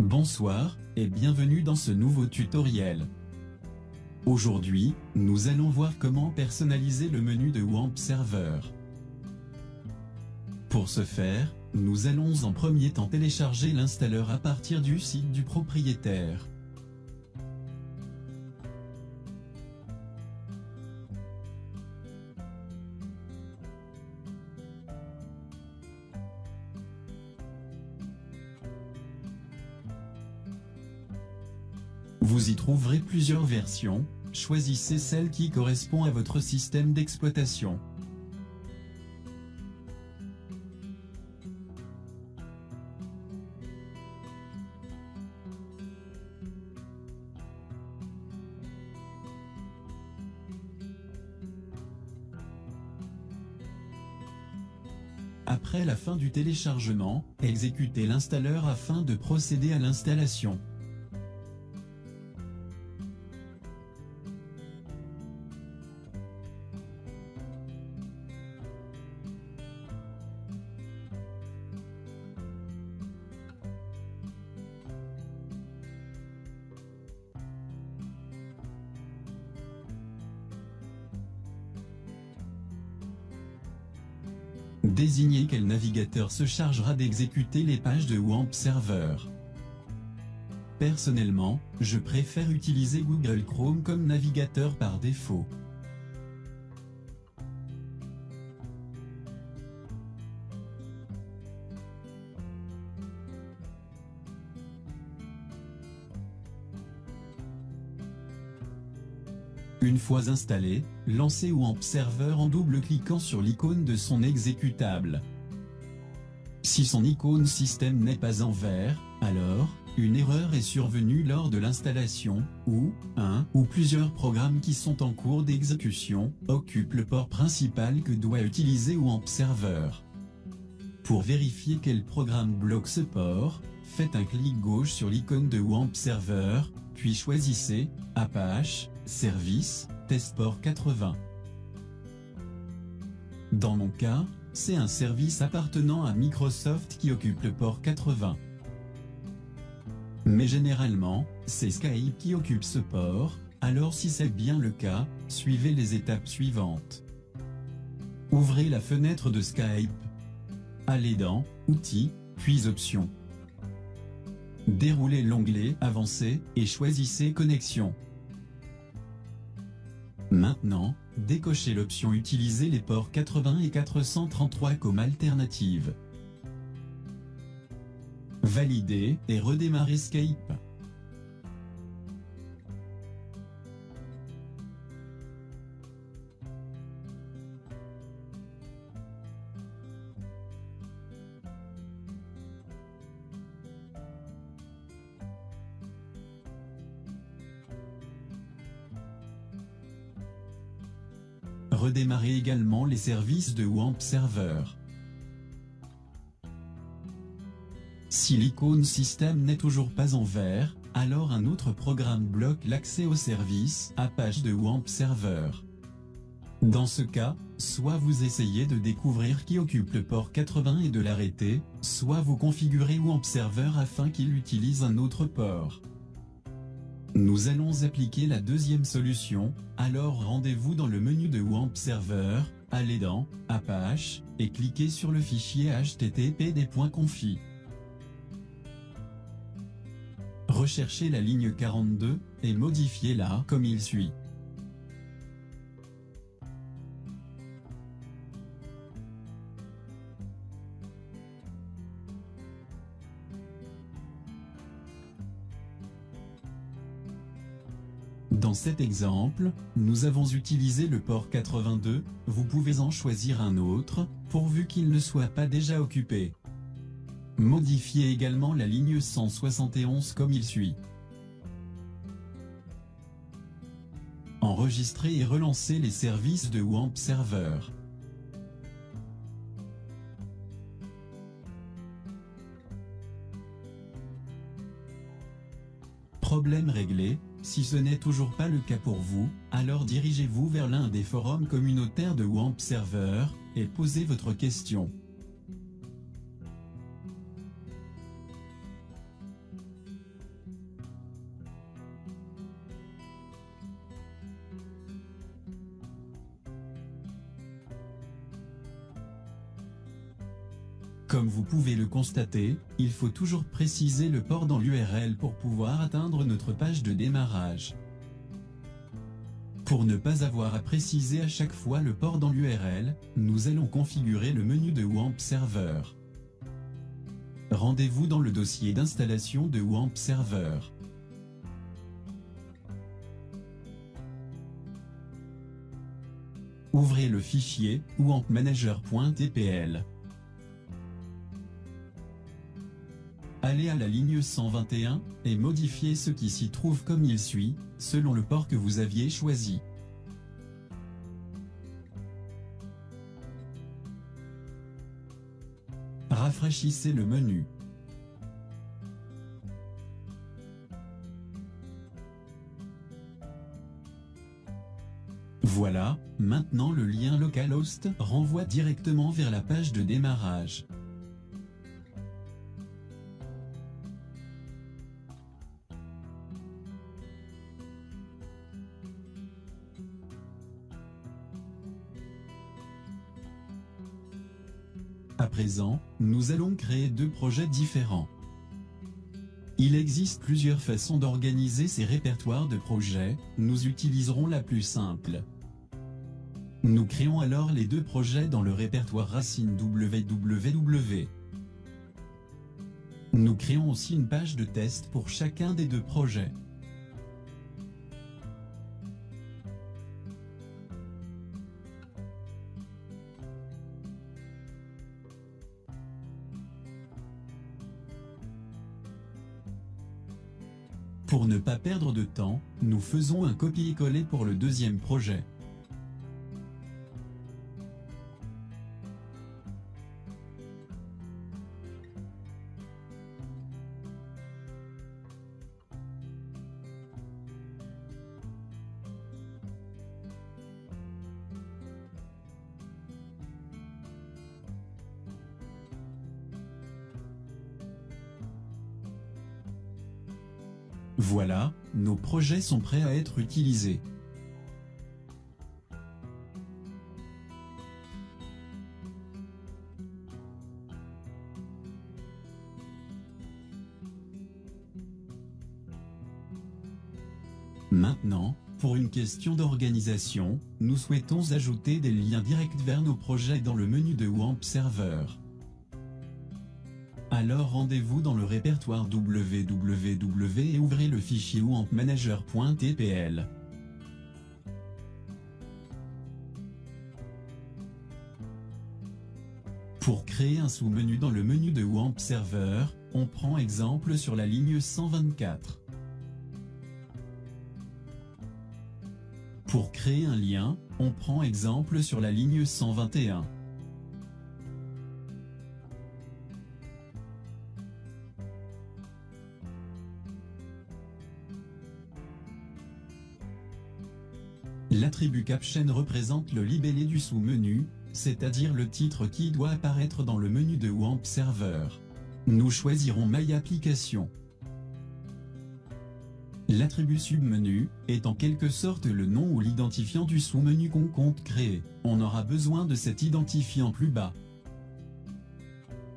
Bonsoir, et bienvenue dans ce nouveau tutoriel. Aujourd'hui, nous allons voir comment personnaliser le menu de WAMP Server. Pour ce faire, nous allons en premier temps télécharger l'installeur à partir du site du propriétaire. Vous y trouverez plusieurs versions, choisissez celle qui correspond à votre système d'exploitation. Après la fin du téléchargement, exécutez l'installeur afin de procéder à l'installation. Désignez quel navigateur se chargera d'exécuter les pages de WAMP Server. Personnellement, je préfère utiliser Google Chrome comme navigateur par défaut. Une fois installé, lancez WAMP Server en double-cliquant sur l'icône de son exécutable. Si son icône système n'est pas en vert, alors, une erreur est survenue lors de l'installation, ou, un ou plusieurs programmes qui sont en cours d'exécution, occupent le port principal que doit utiliser WAMP Server. Pour vérifier quel programme bloque ce port, faites un clic gauche sur l'icône de WAMP Server, puis choisissez « Apache », Service, Testport 80. Dans mon cas, c'est un service appartenant à Microsoft qui occupe le port 80. Mais généralement, c'est Skype qui occupe ce port, alors si c'est bien le cas, suivez les étapes suivantes. Ouvrez la fenêtre de Skype. Allez dans « Outils », puis « Options ». Déroulez l'onglet « Avancé » et choisissez « Connexion ». Maintenant, décochez l'option « Utiliser les ports 80 et 433 comme alternative ». Validez et redémarrez Skype. Redémarrez également les services de WAMP Server. Si l'icône système n'est toujours pas en vert, alors un autre programme bloque l'accès au service Apache de WAMP Server. Dans ce cas, soit vous essayez de découvrir qui occupe le port 80 et de l'arrêter, soit vous configurez WAMP Server afin qu'il utilise un autre port. Nous allons appliquer la deuxième solution, alors rendez-vous dans le menu de WAMP Server, allez dans « Apache » et cliquez sur le fichier httpd.confi. Recherchez la ligne 42, et modifiez-la comme il suit. Dans cet exemple, nous avons utilisé le port 82, vous pouvez en choisir un autre, pourvu qu'il ne soit pas déjà occupé. Modifiez également la ligne 171 comme il suit. Enregistrez et relancez les services de WAMP Server. Problème réglé. Si ce n'est toujours pas le cas pour vous, alors dirigez-vous vers l'un des forums communautaires de WAMP Server, et posez votre question. Comme vous pouvez le constater, il faut toujours préciser le port dans l'URL pour pouvoir atteindre notre page de démarrage. Pour ne pas avoir à préciser à chaque fois le port dans l'URL, nous allons configurer le menu de WAMP Server. Rendez-vous dans le dossier d'installation de WAMP Server. Ouvrez le fichier wampmanager.tpl. Allez à la ligne 121, et modifiez ce qui s'y trouve comme il suit, selon le port que vous aviez choisi. Rafraîchissez le menu. Voilà, maintenant le lien localhost renvoie directement vers la page de démarrage. À présent, nous allons créer deux projets différents. Il existe plusieurs façons d'organiser ces répertoires de projets, nous utiliserons la plus simple. Nous créons alors les deux projets dans le répertoire racine www. Nous créons aussi une page de test pour chacun des deux projets. Pour ne pas perdre de temps, nous faisons un copier-coller pour le deuxième projet. Voilà, nos projets sont prêts à être utilisés. Maintenant, pour une question d'organisation, nous souhaitons ajouter des liens directs vers nos projets dans le menu de WAMP Server. Alors rendez-vous dans le répertoire www et ouvrez le fichier wampmanager.tpl. Pour créer un sous-menu dans le menu de WAMP Server, on prend exemple sur la ligne 124. Pour créer un lien, on prend exemple sur la ligne 121. L'attribut caption représente le libellé du sous-menu, c'est-à-dire le titre qui doit apparaître dans le menu de WAMP Server. Nous choisirons My Application. L'attribut submenu est en quelque sorte le nom ou l'identifiant du sous-menu qu'on compte créer. On aura besoin de cet identifiant plus bas.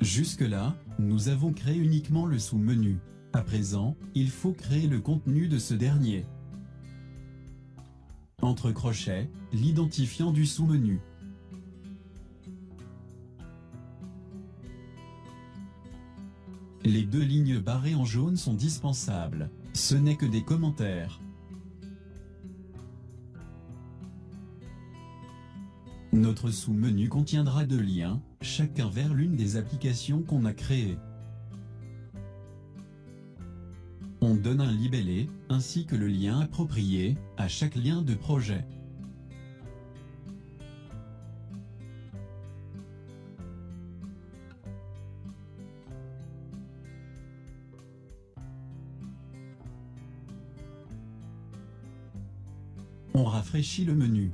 Jusque-là, nous avons créé uniquement le sous-menu. À présent, il faut créer le contenu de ce dernier. Entre crochets, l'identifiant du sous-menu. Les deux lignes barrées en jaune sont dispensables, ce n'est que des commentaires. Notre sous-menu contiendra deux liens, chacun vers l'une des applications qu'on a créées. On donne un libellé, ainsi que le lien approprié, à chaque lien de projet. On rafraîchit le menu.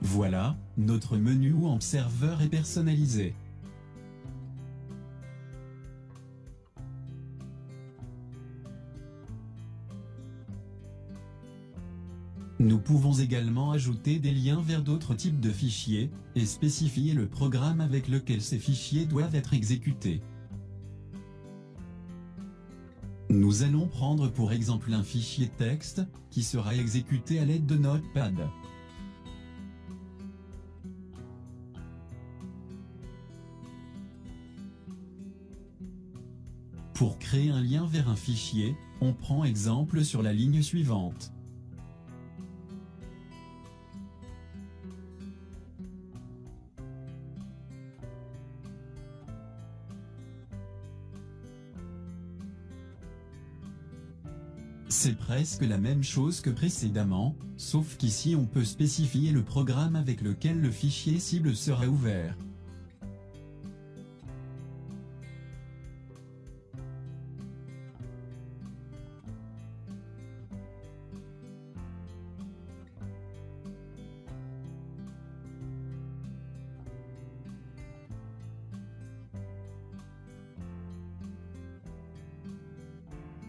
Voilà, notre menu WAMP Server est personnalisé. Nous pouvons également ajouter des liens vers d'autres types de fichiers, et spécifier le programme avec lequel ces fichiers doivent être exécutés. Nous allons prendre pour exemple un fichier texte, qui sera exécuté à l'aide de Notepad. Pour créer un lien vers un fichier, on prend exemple sur la ligne suivante. C'est presque la même chose que précédemment, sauf qu'ici on peut spécifier le programme avec lequel le fichier cible sera ouvert.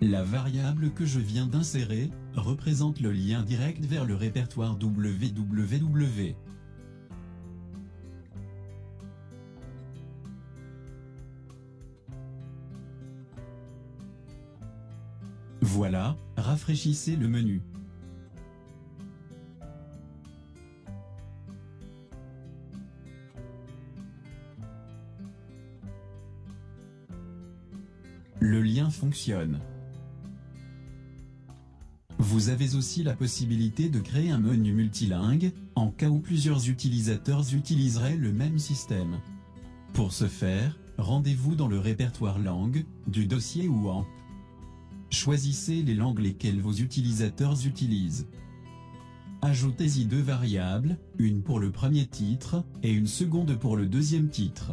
La variable que je viens d'insérer représente le lien direct vers le répertoire www. Voilà, rafraîchissez le menu. Le lien fonctionne. Vous avez aussi la possibilité de créer un menu multilingue, en cas où plusieurs utilisateurs utiliseraient le même système. Pour ce faire, rendez-vous dans le répertoire langue, du dossier WAMP. Choisissez les langues lesquelles vos utilisateurs utilisent. Ajoutez-y deux variables, une pour le premier titre, et une seconde pour le deuxième titre.